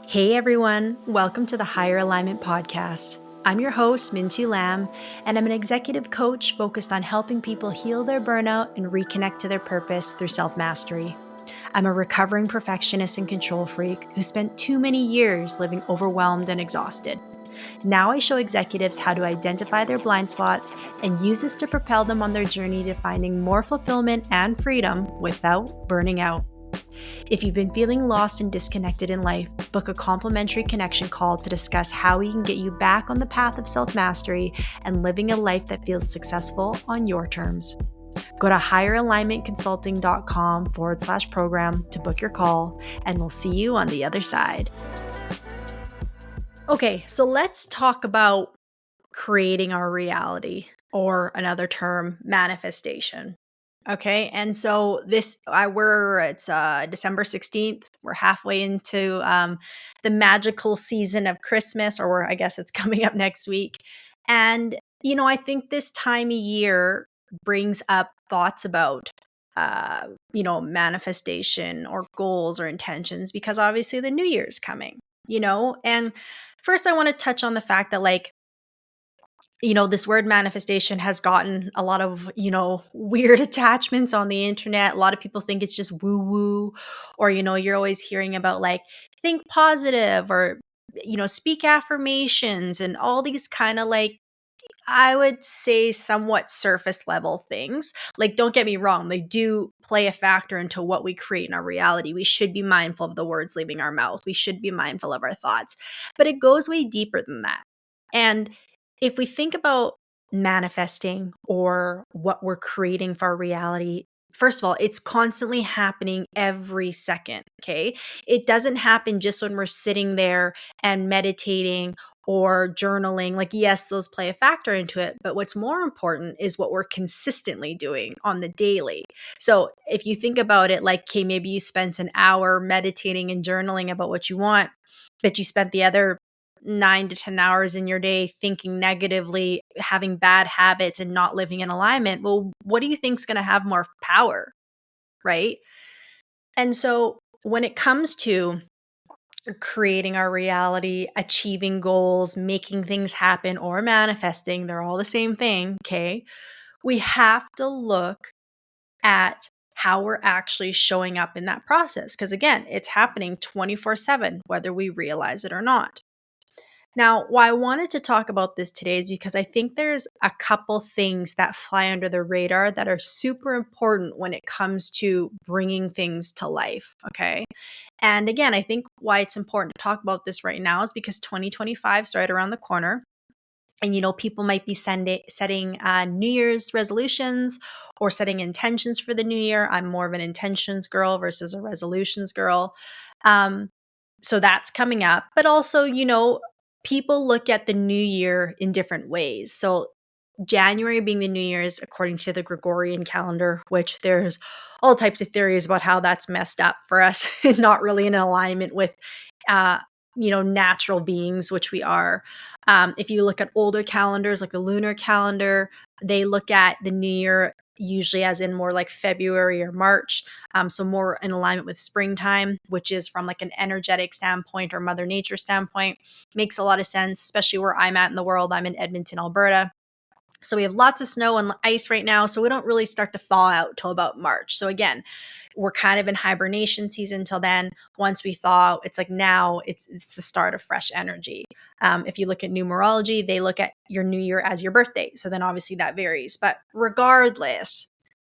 Hey everyone, welcome to the Higher Alignment Podcast. I'm your host, Minh-Thu, and I'm an executive coach focused on helping people heal their burnout and reconnect to their purpose through self-mastery. I'm a recovering perfectionist and control freak who spent too many years living overwhelmed and exhausted. Now I show executives how to identify their blind spots and use this to propel them on their journey to finding more fulfillment and freedom without burning out. If you've been feeling lost and disconnected in life, book a complimentary connection call to discuss how we can get you back on the path of self-mastery and living a life that feels successful on your terms. Go to higheralignmentconsulting.com/program to book your call, and we'll see you on the other side. Okay, so let's talk about creating our reality, or another term, manifestation. Okay, and so it's December 16th. We're halfway into the magical season of Christmas, or I guess it's coming up next week. And, I think this time of year brings up thoughts about, manifestation or goals or intentions, because obviously the new year's coming, and first I want to touch on the fact that, this word manifestation has gotten a lot of, weird attachments on the internet. A lot of people think it's just woo woo, or, you're always hearing about think positive, or, speak affirmations and all these kind of I would say somewhat surface level things. Don't get me wrong, they do play a factor into what we create in our reality. We should be mindful of the words leaving our mouth. We should be mindful of our thoughts, but it goes way deeper than that. And if we think about manifesting or what we're creating for our reality, first of all, it's constantly happening every second. Okay. It doesn't happen just when we're sitting there and meditating or journaling. Yes, those play a factor into it, but what's more important is what we're consistently doing on the daily. So if you think about it, okay, maybe you spent an hour meditating and journaling about what you want, but you spent the other 9 to 10 hours in your day thinking negatively, having bad habits, and not living in alignment. Well, what do you think is going to have more power? Right. And so when it comes to creating our reality, achieving goals, making things happen, or manifesting, they're all the same thing. Okay. We have to look at how we're actually showing up in that process. Because again, it's happening 24/7, whether we realize it or not. Now, why I wanted to talk about this today is because I think there's a couple things that fly under the radar that are super important when it comes to bringing things to life. Okay. And again, I think why it's important to talk about this right now is because 2025 is right around the corner. And, people might be setting New Year's resolutions or setting intentions for the new year. I'm more of an intentions girl versus a resolutions girl. So that's coming up. But also, people look at the new year in different ways. So January being the New Year's according to the Gregorian calendar, which there's all types of theories about how that's messed up for us, not really in alignment with, natural beings, which we are. If you look at older calendars, like the lunar calendar, they look at the New Year usually as in more like February or March. So more in alignment with springtime, which is from an energetic standpoint or Mother Nature standpoint. Makes a lot of sense, especially where I'm at in the world. I'm in Edmonton, Alberta. So we have lots of snow and ice right now. So we don't really start to thaw out till about March. So again, we're kind of in hibernation season till then. Once we thaw, it's now it's the start of fresh energy. If you look at numerology, they look at your new year as your birthday. So then obviously that varies. But regardless,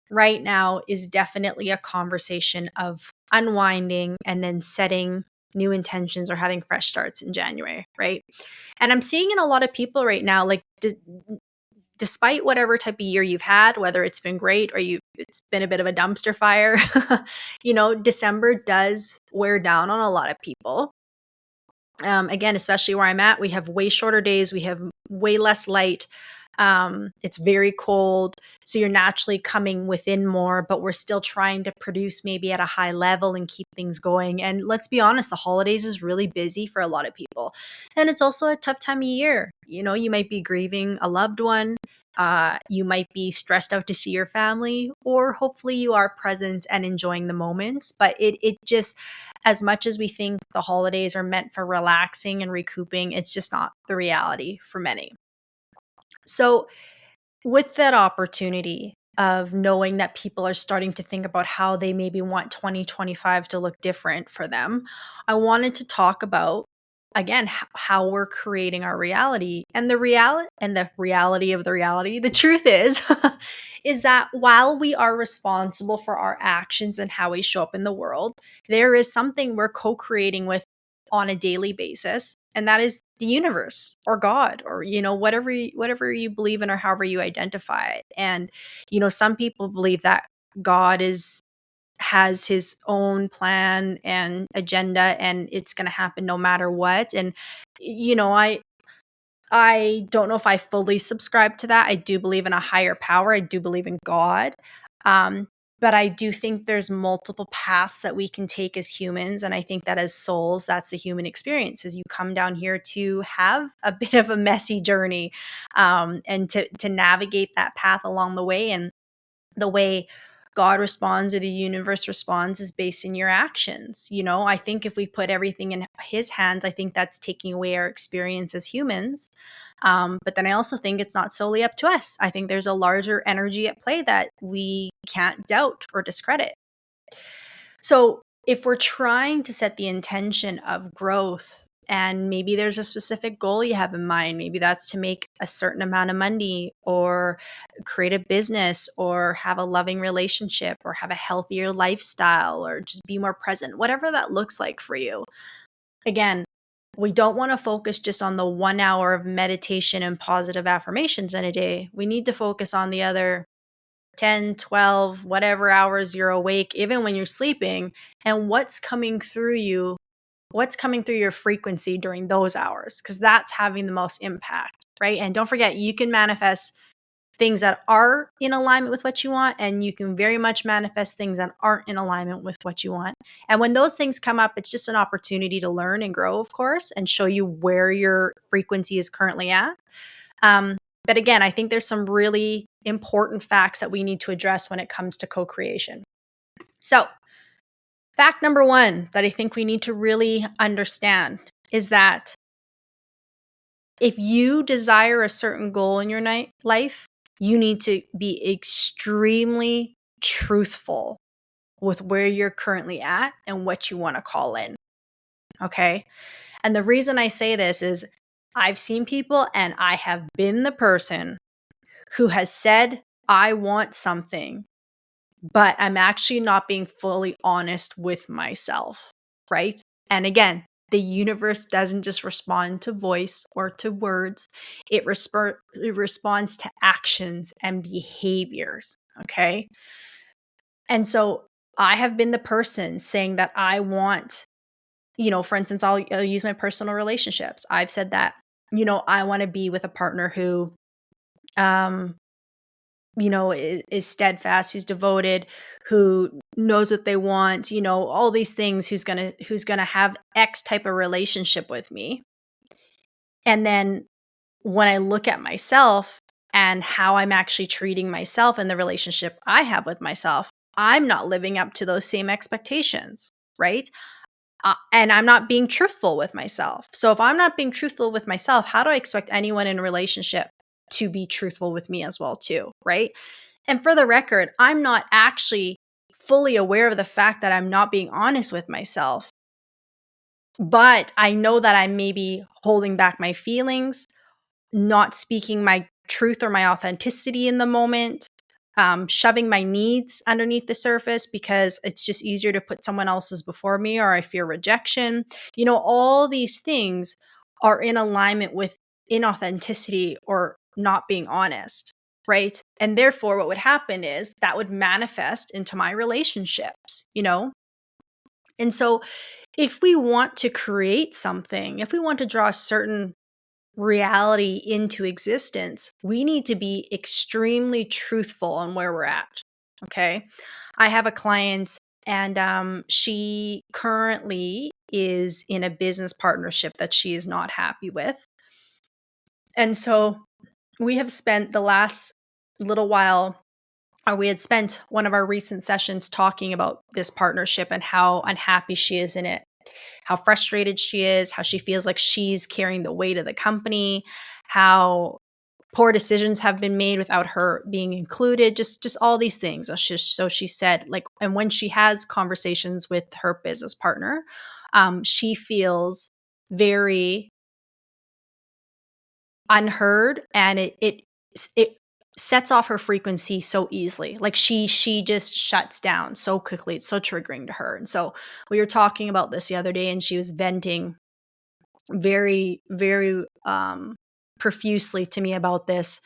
right now is definitely a conversation of unwinding and then setting new intentions or having fresh starts in January, right? And I'm seeing in a lot of people right now, despite whatever type of year you've had, whether it's been great or it's been a bit of a dumpster fire, December does wear down on a lot of people. Again, especially where I'm at, we have way shorter days. We have way less light. It's very cold. So you're naturally coming within more, but we're still trying to produce maybe at a high level and keep things going. And let's be honest, the holidays is really busy for a lot of people. And it's also a tough time of year. You might be grieving a loved one. You might be stressed out to see your family, or hopefully you are present and enjoying the moments. But it just, as much as we think the holidays are meant for relaxing and recouping, it's just not the reality for many. So, with that opportunity of knowing that people are starting to think about how they maybe want 2025 to look different for them, I wanted to talk about again how we're creating our reality, and the reality of the reality. The truth is is that while we are responsible for our actions and how we show up in the world, there is something we're co-creating with on a daily basis, and that is the universe or God, or whatever you believe in or however you identify it. And some people believe that God is has his own plan and agenda, and it's going to happen no matter what. And I don't know if I fully subscribe to that. I do believe in a higher power. I do believe in God. Um, but I do think there's multiple paths that we can take as humans. And I think that as souls, that's the human experience, is you come down here to have a bit of a messy journey, and to navigate that path along the way. And the way God responds or the universe responds is based in your actions. I think if we put everything in his hands, I think that's taking away our experience as humans. But then I also think it's not solely up to us. I think there's a larger energy at play that we can't doubt or discredit. So if we're trying to set the intention of growth, and maybe there's a specific goal you have in mind, maybe that's to make a certain amount of money, or create a business, or have a loving relationship, or have a healthier lifestyle, or just be more present, whatever that looks like for you. Again, we don't want to focus just on the 1 hour of meditation and positive affirmations in a day. We need to focus on the other 10, 12, whatever hours you're awake, even when you're sleeping, and what's coming through your frequency during those hours, because that's having the most impact, right? And don't forget, you can manifest things that are in alignment with what you want, and you can very much manifest things that aren't in alignment with what you want. And when those things come up, it's just an opportunity to learn and grow, of course, and show you where your frequency is currently at. But again, I think there's some really important facts that we need to address when it comes to co-creation. So, fact number one that I think we need to really understand is that if you desire a certain goal in your life, you need to be extremely truthful with where you're currently at and what you want to call in. Okay? And the reason I say this is I've seen people, and I have been the person who has said, I want something, but I'm actually not being fully honest with myself, right? And again, the universe doesn't just respond to voice or to words, it responds to actions and behaviors, okay? And so I have been the person saying that I want, for instance, I'll use my personal relationships. I've said that, I want to be with a partner who, um, is steadfast, who's devoted, who knows what they want, all these things, who's going to have X type of relationship with me. And then when I look at myself and how I'm actually treating myself in the relationship I have with myself, I'm not living up to those same expectations, right? And I'm not being truthful with myself. So if I'm not being truthful with myself, how do I expect anyone in a relationship to be truthful with me as well too, right? And for the record, I'm not actually fully aware of the fact that I'm not being honest with myself, but I know that I may be holding back my feelings, not speaking my truth or my authenticity in the moment, shoving my needs underneath the surface because it's just easier to put someone else's before me, or I fear rejection. All these things are in alignment with inauthenticity or not being honest, right? And therefore, what would happen is that would manifest into my relationships. And so, if we want to create something, if we want to draw a certain reality into existence, we need to be extremely truthful on where we're at. Okay. I have a client, and she currently is in a business partnership that she is not happy with. And so we have spent the last little while, or we had spent one of our recent sessions talking about this partnership and how unhappy she is in it, how frustrated she is, how she feels like she's carrying the weight of the company, how poor decisions have been made without her being included, just all these things. So she said, like, and when she has conversations with her business partner, she feels very unheard, and it sets off her frequency so easily. Like she just shuts down so quickly. It's so triggering to her. And so we were talking about this the other day, and she was venting very, very profusely to me about this.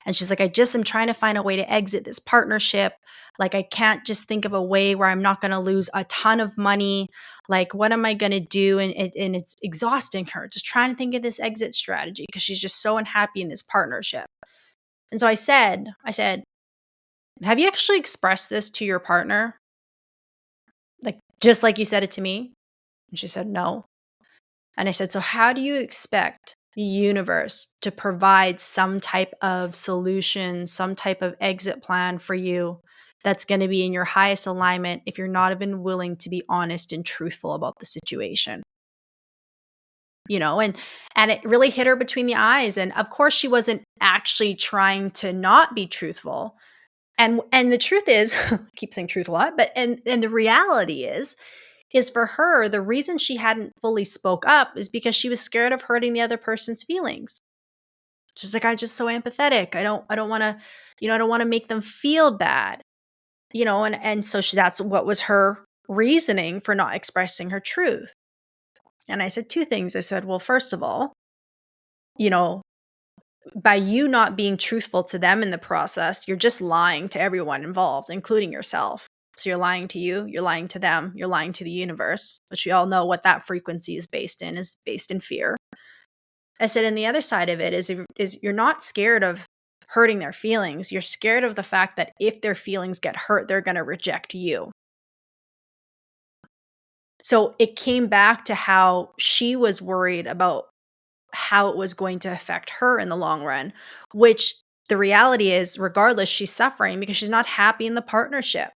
And she's like, I just am trying to find a way to exit this partnership. Like, I can't just think of a way where I'm not going to lose a ton of money. Like, what am I going to do? And it's exhausting her, just trying to think of this exit strategy because she's just so unhappy in this partnership. And so I said, have you actually expressed this to your partner? Like, just like you said it to me? And she said, no. And I said, so how do you expect the universe to provide some type of solution, some type of exit plan for you that's going to be in your highest alignment if you're not even willing to be honest and truthful about the situation? You know, and it really hit her between the eyes. And of course, she wasn't actually trying to not be truthful. And the truth is, I keep saying truth a lot, but and the reality is for her, the reason she hadn't fully spoke up is because she was scared of hurting the other person's feelings. She's like, I'm just so empathetic. I don't want to, I don't want to make them feel bad, and so that's what was her reasoning for not expressing her truth. And I said two things. I said, well, first of all, you know, by you not being truthful to them in the process, you're just lying to everyone involved, including yourself. So you're lying to you, you're lying to them, you're lying to the universe, which we all know what that frequency is based in fear. I said, and the other side of it is you're not scared of hurting their feelings. You're scared of the fact that if their feelings get hurt, they're going to reject you. So it came back to how she was worried about how it was going to affect her in the long run, which the reality is, regardless, she's suffering because she's not happy in the partnership,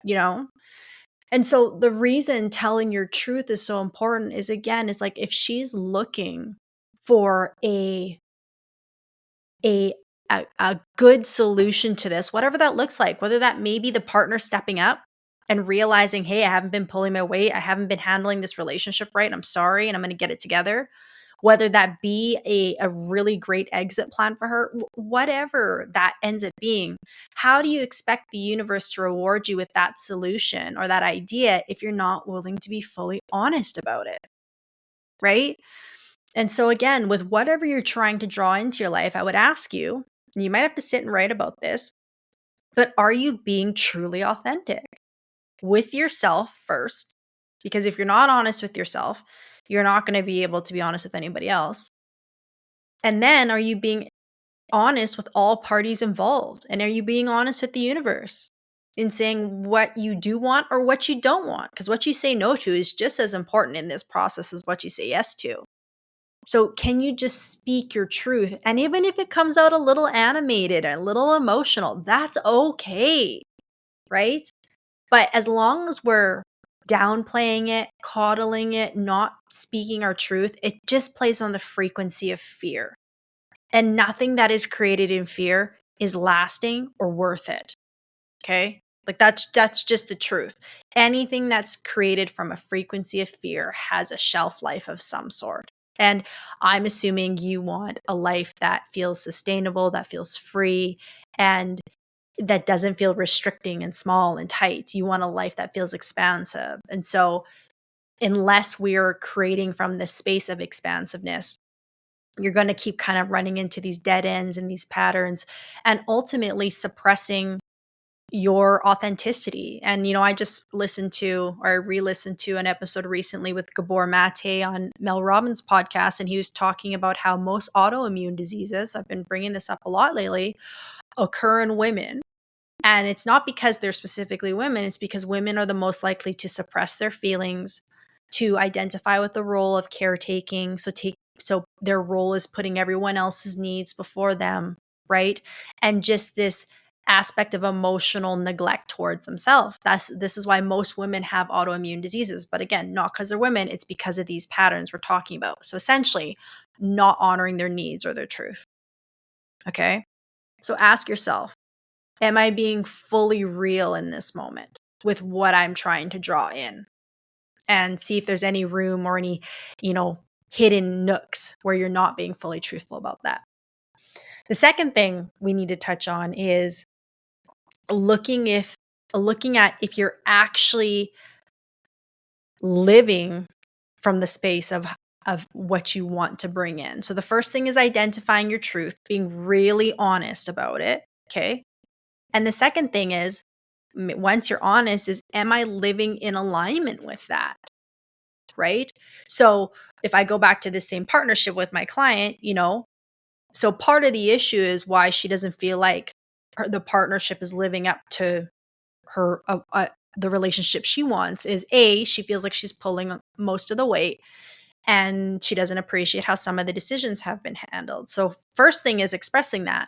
you know? And so the reason telling your truth is so important is, again, it's like if she's looking for a a good solution to this, whatever that looks like, whether that may be the partner stepping up and realizing, hey, I haven't been pulling my weight, I haven't been handling this relationship right, I'm sorry, and I'm going to get it together. Whether that be a really great exit plan for her, whatever that ends up being, how do you expect the universe to reward you with that solution or that idea if you're not willing to be fully honest about it? Right? And so, again, with whatever you're trying to draw into your life, I would ask you, and you might have to sit and write about this, but are you being truly authentic with yourself first? Because if you're not honest with yourself, you're not going to be able to be honest with anybody else. And then are you being honest with all parties involved? And are you being honest with the universe in saying what you do want or what you don't want? Because what you say no to is just as important in this process as what you say yes to. So can you just speak your truth? And even if it comes out a little animated, a little emotional, that's okay, right? But as long as we're downplaying it, coddling it, not speaking our truth, it just plays on the frequency of fear. And nothing that is created in fear is lasting or worth it. Okay? Like that's just the truth. Anything that's created from a frequency of fear has a shelf life of some sort. And I'm assuming you want a life that feels sustainable, that feels free, and that doesn't feel restricting and small and tight. You want a life that feels expansive. And so, unless we're creating from this space of expansiveness, you're going to keep kind of running into these dead ends and these patterns and ultimately suppressing your authenticity. And, I just listened to or I re-listened to an episode recently with Gabor Mate on Mel Robbins' podcast. And he was talking about how most autoimmune diseases, I've been bringing this up a lot lately, occur in women. And it's not because they're specifically women. It's because women are the most likely to suppress their feelings, to identify with the role of caretaking. So So their role is putting everyone else's needs before them, right? And just this aspect of emotional neglect towards themselves. This is why most women have autoimmune diseases. But again, not because they're women, it's because of these patterns we're talking about. So essentially, not honoring their needs or their truth. Okay? So ask yourself, am I being fully real in this moment with what I'm trying to draw in? And see if there's any room or any, hidden nooks where you're not being fully truthful about that. The second thing we need to touch on is looking at if you're actually living from the space of what you want to bring in. So the first thing is identifying your truth, being really honest about it, okay? And the second thing is, once you're honest, is am I living in alignment with that? Right? So if I go back to the same partnership with my client, so part of the issue is why she doesn't feel like the partnership is living up to her the relationship she wants is she feels like she's pulling most of the weight, and she doesn't appreciate how some of the decisions have been handled. So first thing is expressing that.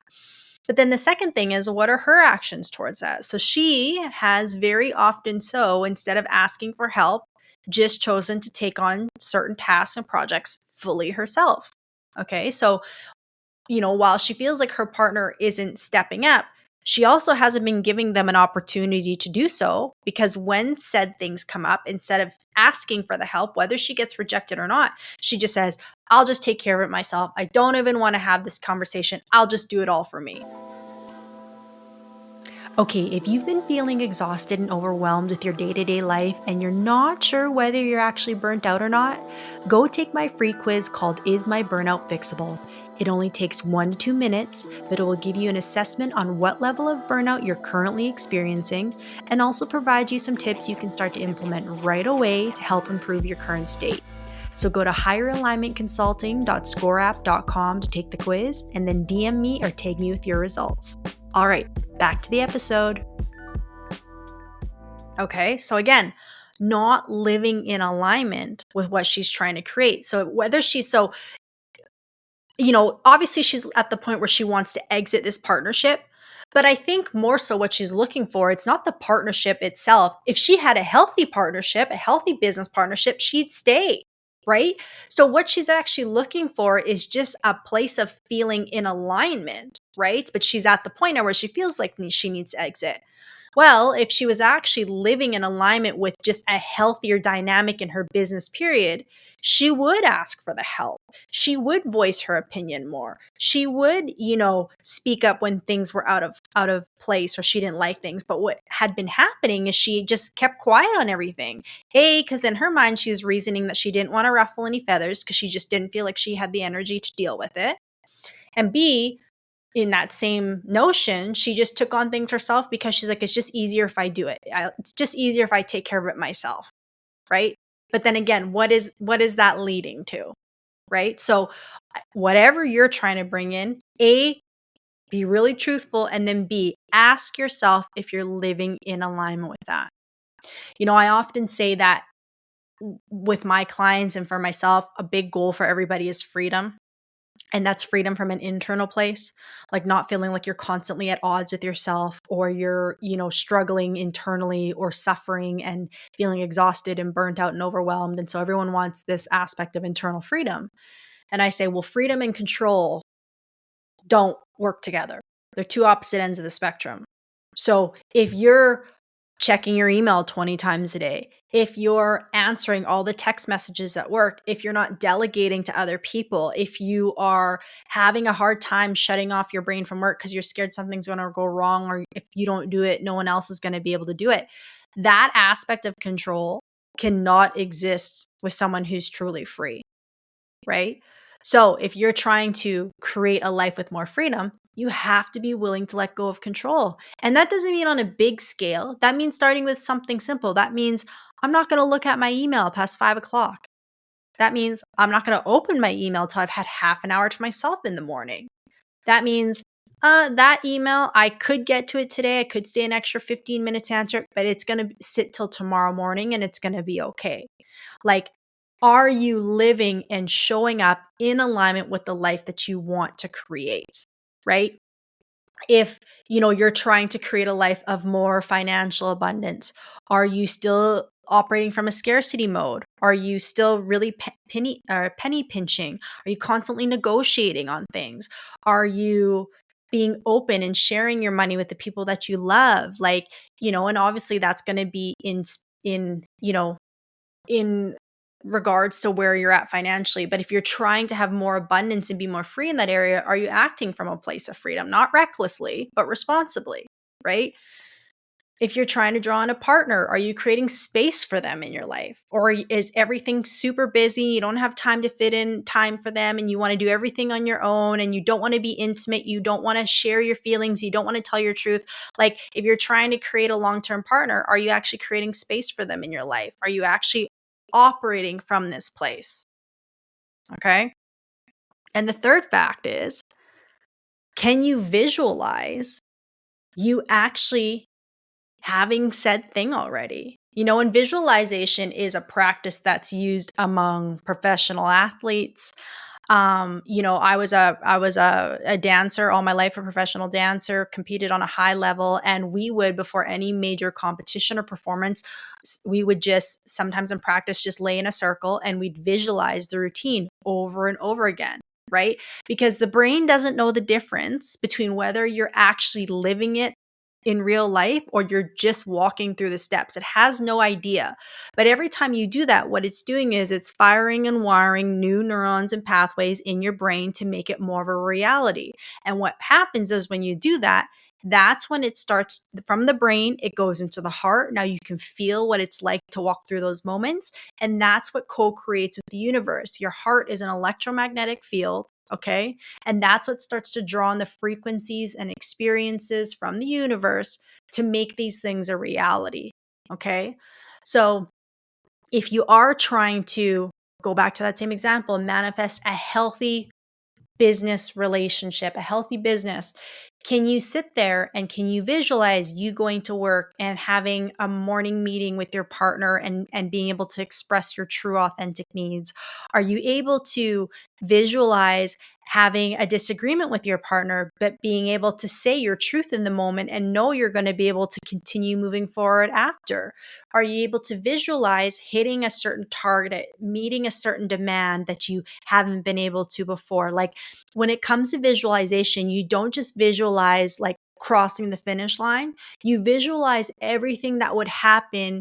But then the second thing is, what are her actions towards that? So she has very often, instead of asking for help, just chosen to take on certain tasks and projects fully herself. Okay. So, while she feels like her partner isn't stepping up, she also hasn't been giving them an opportunity to do so, because when said things come up, instead of asking for the help, whether she gets rejected or not, she just says, I'll just take care of it myself. I don't even want to have this conversation. I'll just do it all for me. Okay, if you've been feeling exhausted and overwhelmed with your day-to-day life and you're not sure whether you're actually burnt out or not, go take my free quiz called Is My Burnout Fixable? It only takes 1 to 2 minutes, but it will give you an assessment on what level of burnout you're currently experiencing and also provide you some tips you can start to implement right away to help improve your current state. So go to higheralignmentconsulting.scoreapp.com to take the quiz and then DM me or tag me with your results. All right, back to the episode. Okay, so again, not living in alignment with what she's trying to create. So whether she's obviously she's at the point where she wants to exit this partnership. But I think more so what she's looking for, it's not the partnership itself. If she had a healthy partnership, a healthy business partnership, she'd stay, right? So what she's actually looking for is just a place of feeling in alignment, right? But she's at the point now where she feels like she needs to exit. Well, if she was actually living in alignment with just a healthier dynamic in her business period, she would ask for the help. She would voice her opinion more. She would, speak up when things were out of place or she didn't like things. But what had been happening is she just kept quiet on everything. Because in her mind, she was reasoning that she didn't want to ruffle any feathers because she just didn't feel like she had the energy to deal with it. And B, in that same notion, she just took on things herself because she's like, it's just easier if I do it. It's just easier if I take care of it myself. Right. But then again, what is that leading to? Right. So whatever you're trying to bring in, A, be really truthful. And then B, ask yourself if you're living in alignment with that. I often say that with my clients and for myself, a big goal for everybody is freedom. And that's freedom from an internal place, like not feeling like you're constantly at odds with yourself or you're, struggling internally or suffering and feeling exhausted and burnt out and overwhelmed. And so everyone wants this aspect of internal freedom. And I say, well, freedom and control don't work together. They're two opposite ends of the spectrum. So if you're checking your email 20 times a day, if you're answering all the text messages at work, if you're not delegating to other people, if you are having a hard time shutting off your brain from work because you're scared something's going to go wrong, or if you don't do it, no one else is going to be able to do it, that aspect of control cannot exist with someone who's truly free, right? So if you're trying to create a life with more freedom, you have to be willing to let go of control. And that doesn't mean on a big scale. That means starting with something simple. That means I'm not going to look at my email past 5:00. That means I'm not going to open my email till I've had half an hour to myself in the morning. That means that email, I could get to it today. I could stay an extra 15 minutes to answer it, but it's going to sit till tomorrow morning and it's going to be okay. Like, are you living and showing up in alignment with the life that you want to create, right? If, you're trying to create a life of more financial abundance, are you still operating from a scarcity mode? Are you still really penny pinching? Are you constantly negotiating on things? Are you being open and sharing your money with the people that you love? Like, and obviously that's going to be in regards to where you're at financially. But if you're trying to have more abundance and be more free in that area, are you acting from a place of freedom? Not recklessly, but responsibly, right? If you're trying to draw in a partner, are you creating space for them in your life? Or is everything super busy? You don't have time to fit in time for them and you want to do everything on your own and you don't want to be intimate. You don't want to share your feelings. You don't want to tell your truth. Like if you're trying to create a long-term partner, are you actually creating space for them in your life? Are you actually operating from this place? Okay. And the third fact is, can you visualize you actually having said thing already? And visualization is a practice that's used among professional athletes. I was a dancer all my life, a professional dancer, competed on a high level, and we would, before any major competition or performance, we would just sometimes in practice just lay in a circle and we'd visualize the routine over and over again. Right? Because the brain doesn't know the difference between whether you're actually living it in real life or you're just walking through the steps. It has no idea. But every time you do that, what it's doing is it's firing and wiring new neurons and pathways in your brain to make it more of a reality. And what happens is when you do that, that's when it starts from the brain, it goes into the heart. Now you can feel what it's like to walk through those moments. And that's what co-creates with the universe. Your heart is an electromagnetic field. Okay. And that's what starts to draw on the frequencies and experiences from the universe to make these things a reality. Okay. So if you are trying to go back to that same example, manifest a healthy business relationship, a healthy business, can you sit there and can you visualize you going to work and having a morning meeting with your partner and being able to express your true authentic needs? Are you able to visualize having a disagreement with your partner, but being able to say your truth in the moment and know you're going to be able to continue moving forward after? Are you able to visualize hitting a certain target, meeting a certain demand that you haven't been able to before? Like when it comes to visualization, you don't just visualize like crossing the finish line. You visualize everything that would happen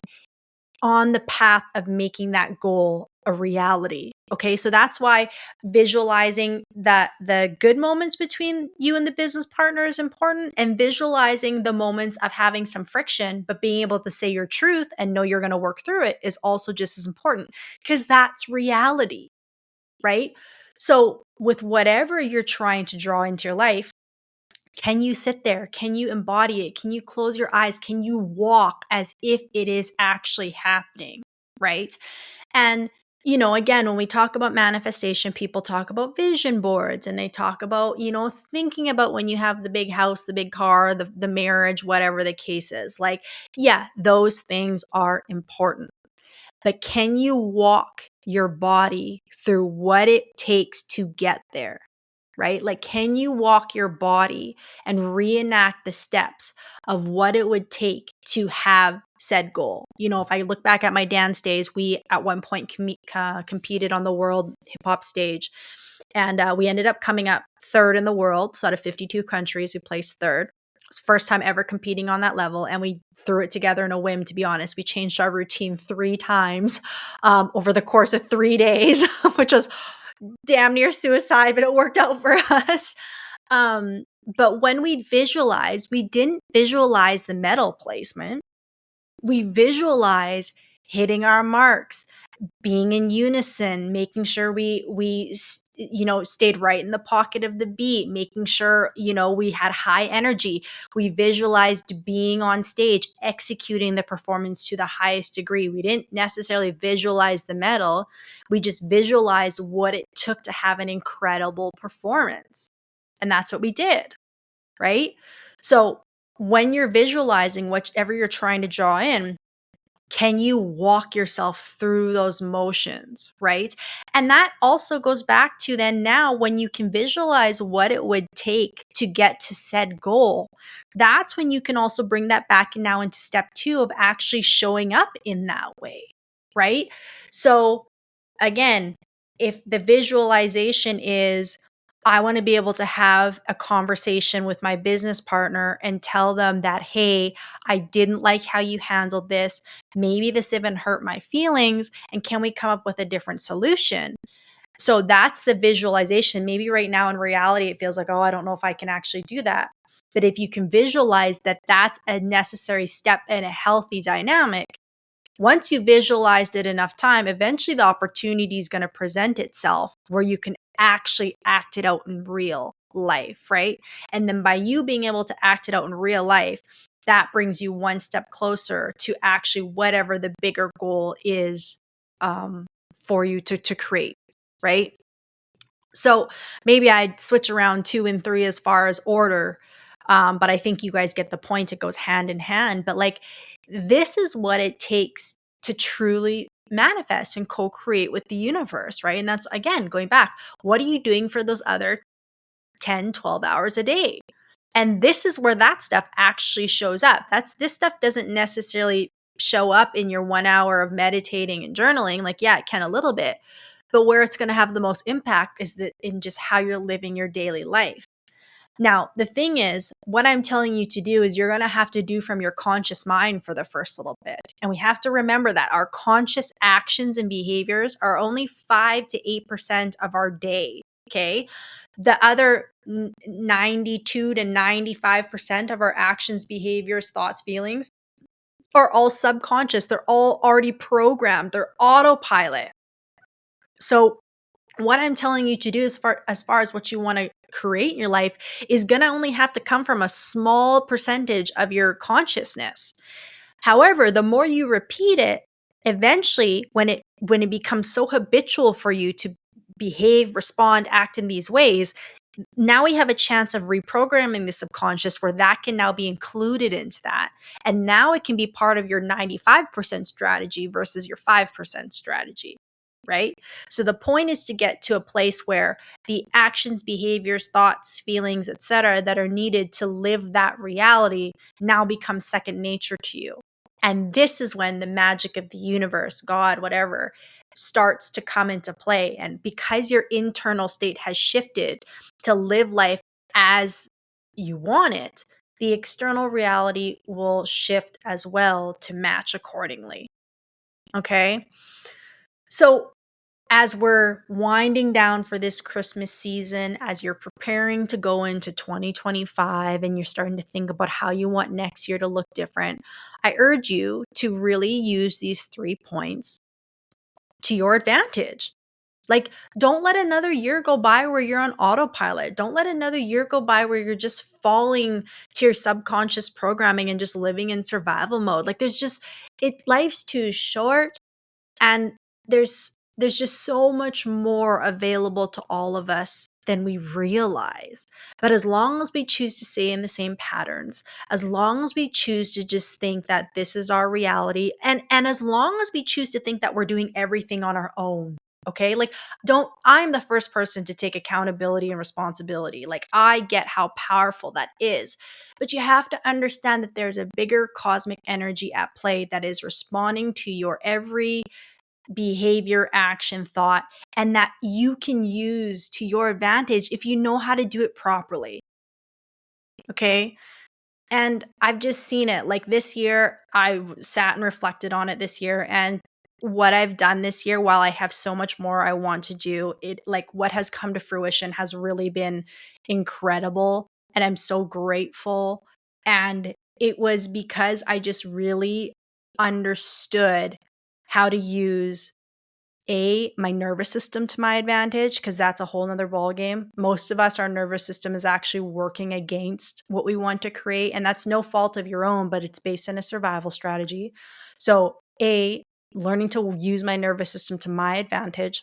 on the path of making that goal a reality. Okay. So that's why visualizing that the good moments between you and the business partner is important, and visualizing the moments of having some friction, but being able to say your truth and know you're going to work through it is also just as important because that's reality. Right. So with whatever you're trying to draw into your life, can you sit there? Can you embody it? Can you close your eyes? Can you walk as if it is actually happening? Right. And, again, when we talk about manifestation, people talk about vision boards and they talk about, thinking about when you have the big house, the big car, the marriage, whatever the case is. Like, yeah, those things are important. But can you walk your body through what it takes to get there? Right? Like, can you walk your body and reenact the steps of what it would take to have said goal? If I look back at my dance days, we at one point competed on the world hip hop stage. And we ended up coming up third in the world. So out of 52 countries, we placed third. It was first time ever competing on that level. And we threw it together in a whim, to be honest. We changed our routine 3 times over the course of 3 days, which was damn near suicide, but it worked out for us. But when we visualized, we didn't visualize the medal placement. We visualized hitting our marks, being in unison, making sure we stayed right in the pocket of the beat, making sure we had high energy. We visualized being on stage, executing the performance to the highest degree. We didn't necessarily visualize the medal. We just visualized what it took to have an incredible performance. And that's what we did, right? So when you're visualizing whatever you're trying to draw in, Can you walk yourself through those motions, right? And that also goes back to then now when you can visualize what it would take to get to said goal, that's when you can also bring that back now into step 2 of actually showing up in that way, right? So again, if the visualization is, I want to be able to have a conversation with my business partner and tell them that, hey, I didn't like how you handled this. Maybe this even hurt my feelings. And can we come up with a different solution? So that's the visualization. Maybe right now in reality, it feels like, oh, I don't know if I can actually do that. But if you can visualize that that's a necessary step in a healthy dynamic, once you visualized it enough time, eventually the opportunity is going to present itself where you can actually act it out in real life, right? And then by you being able to act it out in real life, that brings you one step closer to actually whatever the bigger goal is for you to create, right? So maybe I'd switch around 2 and 3 as far as order. But I think you guys get the point. It goes hand in hand. But like, this is what it takes to truly manifest and co-create with the universe, right? And that's, again, going back, what are you doing for those other 10, 12 hours a day? And this is where that stuff actually shows up. This stuff doesn't necessarily show up in your 1 hour of meditating and journaling. Like, yeah, it can a little bit, but where it's going to have the most impact is that in just how you're living your daily life. Now, the thing is, what I'm telling you to do is you're going to have to do from your conscious mind for the first little bit. And we have to remember that our conscious actions and behaviors are only 5 to 8% of our day. Okay. The other 92 to 95% of our actions, behaviors, thoughts, feelings are all subconscious. They're all already programmed. They're autopilot. So what I'm telling you to do as far as what you want to create in your life is going to only have to come from a small percentage of your consciousness. However, the more you repeat it, eventually when it becomes so habitual for you to behave, respond, act in these ways, now we have a chance of reprogramming the subconscious where that can now be included into that. And now it can be part of your 95% strategy versus your 5% strategy, right? So the point is to get to a place where the actions, behaviors, thoughts, feelings, etc., that are needed to live that reality now become second nature to you. And this is when the magic of the universe, God, whatever, starts to come into play. And because your internal state has shifted to live life as you want it, the external reality will shift as well to match accordingly. Okay? So, as we're winding down for this Christmas season, as you're preparing to go into 2025 and you're starting to think about how you want next year to look different, I urge you to really use these 3 points to your advantage. Like, don't let another year go by where you're on autopilot. Don't let another year go by where you're just falling to your subconscious programming and just living in survival mode. Like, life's too short. And there's just so much more available to all of us than we realize. But as long as we choose to stay in the same patterns, as long as we choose to just think that this is our reality, and as long as we choose to think that we're doing everything on our own, okay? Like, I'm the first person to take accountability and responsibility. Like, I get how powerful that is. But you have to understand that there's a bigger cosmic energy at play that is responding to your every behavior, action, thought, and that you can use to your advantage if you know how to do it properly. Okay. And I've just seen it. Like this year, I sat and reflected on it this year. And what I've done this year, while I have so much more I want to do, what has come to fruition has really been incredible. And I'm so grateful. And it was because I just really understood how to use my nervous system to my advantage, because that's a whole nother ball game. Most of us, our nervous system is actually working against what we want to create. And that's no fault of your own, but it's based in a survival strategy. So learning to use my nervous system to my advantage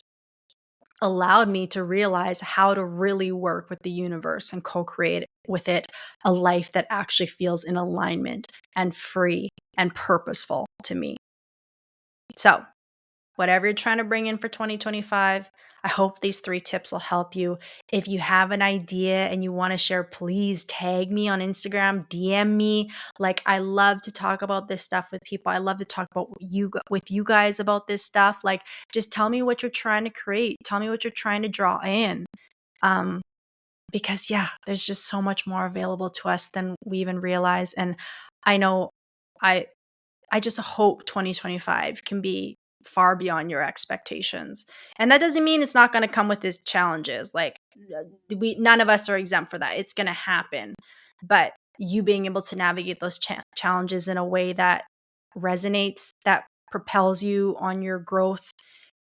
allowed me to realize how to really work with the universe and co-create with it a life that actually feels in alignment and free and purposeful to me. So, whatever you're trying to bring in for 2025, I hope these 3 tips will help you. If you have an idea and you want to share, please tag me on Instagram, DM me. Like, I love to talk about this stuff with people. I love to talk with you guys about this stuff. Like, just tell me what you're trying to create. Tell me what you're trying to draw in. Because there's just so much more available to us than we even realize. And I know I just hope 2025 can be far beyond your expectations. And that doesn't mean it's not going to come with its challenges. Like, none of us are exempt for that. It's going to happen. But you being able to navigate those challenges in a way that resonates, that propels you on your growth,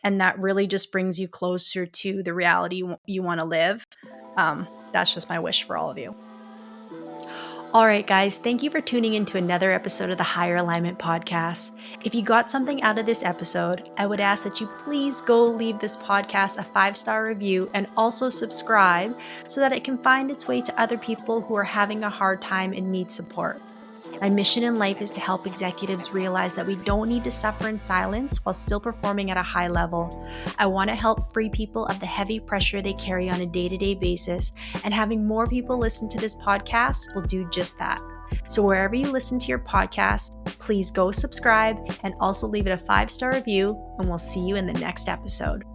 and that really just brings you closer to the reality you want to live. That's just my wish for all of you. All right, guys, thank you for tuning into another episode of the Higher Alignment Podcast. If you got something out of this episode, I would ask that you please go leave this podcast a 5-star review and also subscribe so that it can find its way to other people who are having a hard time and need support. My mission in life is to help executives realize that we don't need to suffer in silence while still performing at a high level. I want to help free people of the heavy pressure they carry on a day-to-day basis, and having more people listen to this podcast will do just that. So wherever you listen to your podcast, please go subscribe and also leave it a 5-star review, and we'll see you in the next episode.